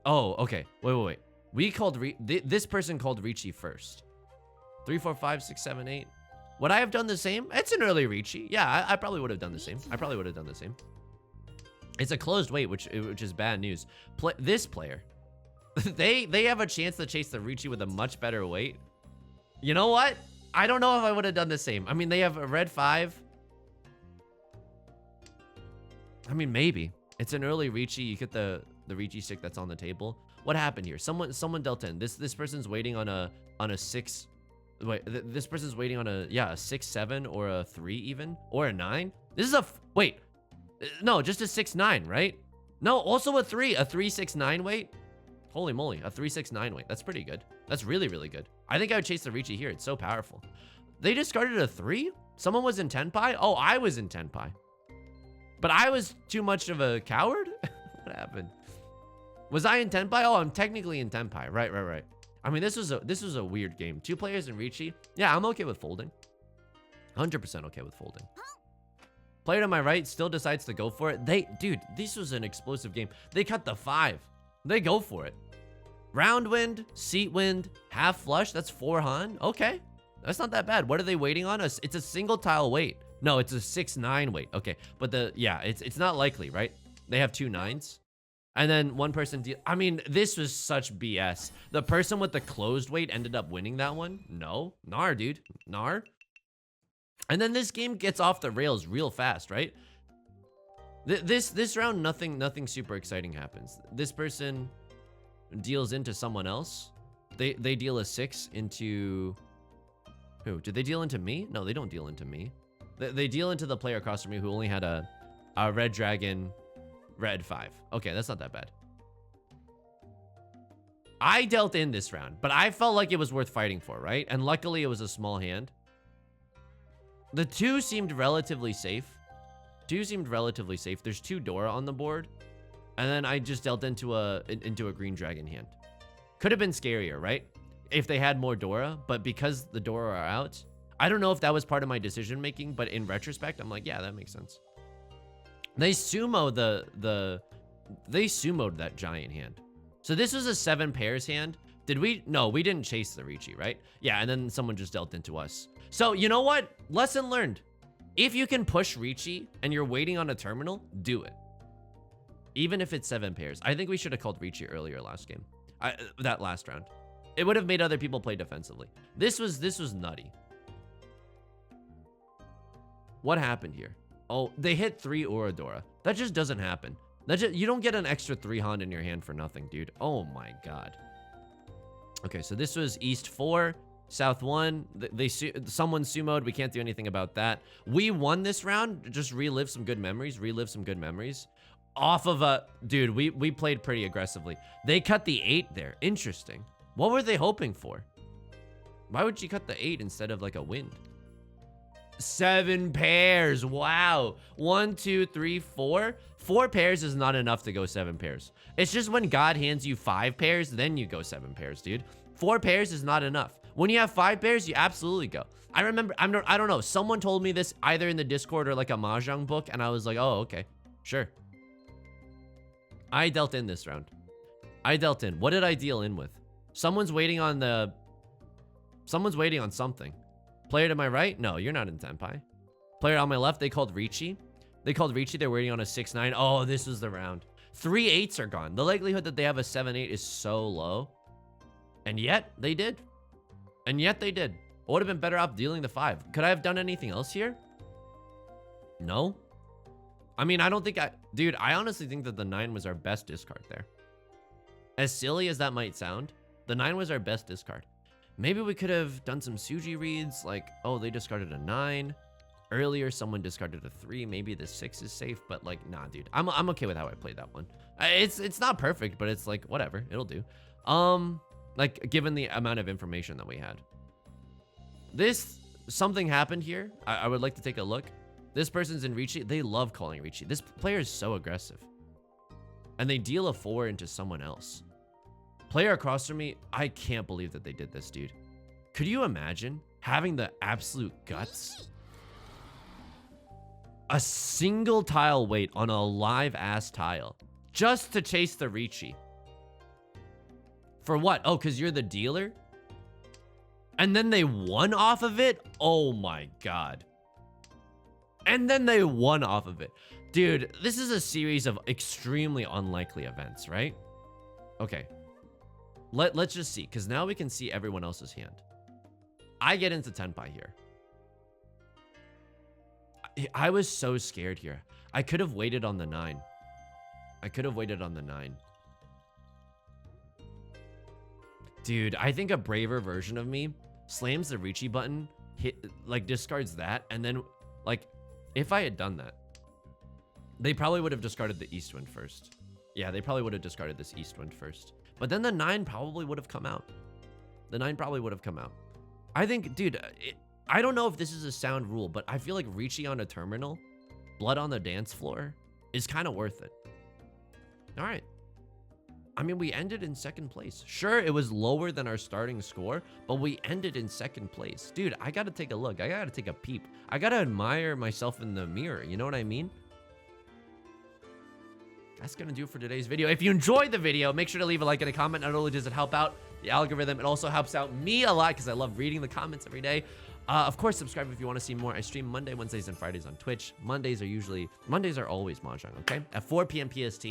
Oh, okay. Wait. We called... This person called Riichi first. 3, 4, 5, 6, 7, 8. Would I have done the same? It's an early Riichi. Yeah, I probably would have done the same. I probably would have done the same. It's a closed wait, which is bad news. This player... They have a chance to chase the Riichi with a much better weight. You know what? I don't know if I would have done the same. I mean, they have a red 5. I mean, maybe. It's an early Riichi. You get the Riichi stick that's on the table. What happened here? Someone dealt in. This person's waiting on a 6. Wait, this person's waiting on a 6, 7, or a 3 even, or a 9. This is a wait. No, just a 6, 9, right? No, also a 3, 6, 9 wait. Holy moly, a 3, 6, 9 wait. That's pretty good. That's really, really good. I think I would chase the Riichi here. It's so powerful. They discarded a 3? Someone was in Tenpai? Oh, I was in Tenpai. But I was too much of a coward? What happened? Was I in Tenpai? Oh, I'm technically in Tenpai. Right. I mean, this was a weird game. 2 players in Riichi. Yeah, I'm okay with folding. 100% okay with folding. Player to my right still decides to go for it. Dude, this was an explosive game. They cut the 5. They go for it. Round wind, seat wind, half flush. That's 4 Han. Okay. That's not that bad. What are they waiting on us? It's a single tile wait. No, it's a 6, 9 wait. Okay. But it's not likely, right? They have 2 9s. And then one person I mean, this was such BS. The person with the closed wait ended up winning that one. No. Nar, dude. Nar. And then this game gets off the rails real fast, right? This round, nothing super exciting happens. This person deals into someone else. They deal a 6 into... Who? Did they deal into me? No, they don't deal into me. They deal into the player across from me who only had a red dragon, red 5. Okay, that's not that bad. I dealt in this round, but I felt like it was worth fighting for, right? And luckily it was a small hand. The 2 seemed relatively safe. 2 seemed relatively safe. There's 2 Dora on the board. And then I just dealt into a green dragon hand. Could have been scarier, right? If they had more Dora, but because the Dora are out, I don't know if that was part of my decision making, but in retrospect, I'm like, yeah, that makes sense. They sumoed they sumoed that giant hand. So this was a 7 pairs hand, Did we? No, we didn't chase the Riichi, right? Yeah, and then someone just dealt into us. So, you know what? Lesson learned. If you can push Riichi and you're waiting on a terminal, do it. Even if it's 7 pairs. I think we should have called Riichi earlier last game. That last round. It would have made other people play defensively. This was nutty. What happened here? Oh, they hit 3 Oradora. That just doesn't happen. You don't get an extra 3 Hand in your hand for nothing, dude. Oh my god. Okay, so this was East 4, South 1. Someone sumoed. We can't do anything about that. We won this round. Just relive some good memories. Off of a... Dude, we played pretty aggressively. They cut the 8 there. Interesting. What were they hoping for? Why would she cut the 8 instead of like a wind? 7 pairs. Wow. 1, 2, 3, 4. 4 pairs is not enough to go 7 pairs. It's just when God hands you 5 pairs, then you go 7 pairs, dude. 4 pairs is not enough. When you have 5 pairs, you absolutely go. I remember, I don't know. Someone told me this either in the Discord or like a Mahjong book, and I was like, oh, okay, sure. I dealt in this round. I dealt in. What did I deal in with? Someone's waiting on something. Player to my right? No, you're not in Tenpai. Player on my left, they called Riichi. They're waiting on a 6-9. Oh, this was the round. 3 8s are gone. The likelihood that they have a 7-8 is so low. And yet, they did. I would have been better off dealing the 5. Could I have done anything else here? No. I mean, I don't think Dude, I honestly think that the 9 was our best discard there. As silly as that might sound, the 9 was our best discard. Maybe we could have done some Suji reads, like, oh, they discarded a 9. Earlier, someone discarded a 3. Maybe the 6 is safe, but like, nah, dude. I'm okay with how I played that one. It's not perfect, but it's like, whatever. It'll do. Like, given the amount of information that we had. Something happened here. I would like to take a look. This person's in Riichi. They love calling Riichi. This player is so aggressive. And they deal a 4 into someone else. Player across from me, I can't believe that they did this, dude. Could you imagine having the absolute guts? A single tile wait on a live ass tile just to chase the Riichi. For what? Oh, because you're the dealer? And then they won off of it? Oh my god. And then they won off of it. Dude, this is a series of extremely unlikely events, right? Okay. Let's just see, because now we can see everyone else's hand. I get into Tenpai here. I was so scared here. I could have waited on the 9. Dude, I think a braver version of me slams the Riichi button, discards that, and then, like, if I had done that, they probably would have discarded the East Wind first. Yeah, they probably would have discarded this East Wind first. But then the 9 probably would have come out. I think, dude, I don't know if this is a sound rule, but I feel like Riichi on a terminal, blood on the dance floor, is kind of worth it. All right. I mean, we ended in 2nd place. Sure, it was lower than our starting score, but we ended in 2nd place. Dude, I got to take a look. I got to take a peep. I got to admire myself in the mirror. You know what I mean? That's going to do it for today's video. If you enjoyed the video, make sure to leave a like and a comment. Not only does it help out the algorithm, it also helps out me a lot because I love reading the comments every day. Of course, subscribe if you want to see more. I stream Monday, Wednesdays, and Fridays on Twitch. Mondays are always Mahjong, okay? At 4 p.m. PST.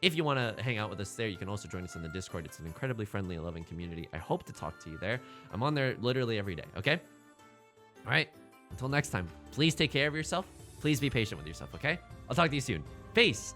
If you want to hang out with us there, you can also join us in the Discord. It's an incredibly friendly and loving community. I hope to talk to you there. I'm on there literally every day, okay? All right, until next time, please take care of yourself. Please be patient with yourself, okay? I'll talk to you soon. Peace.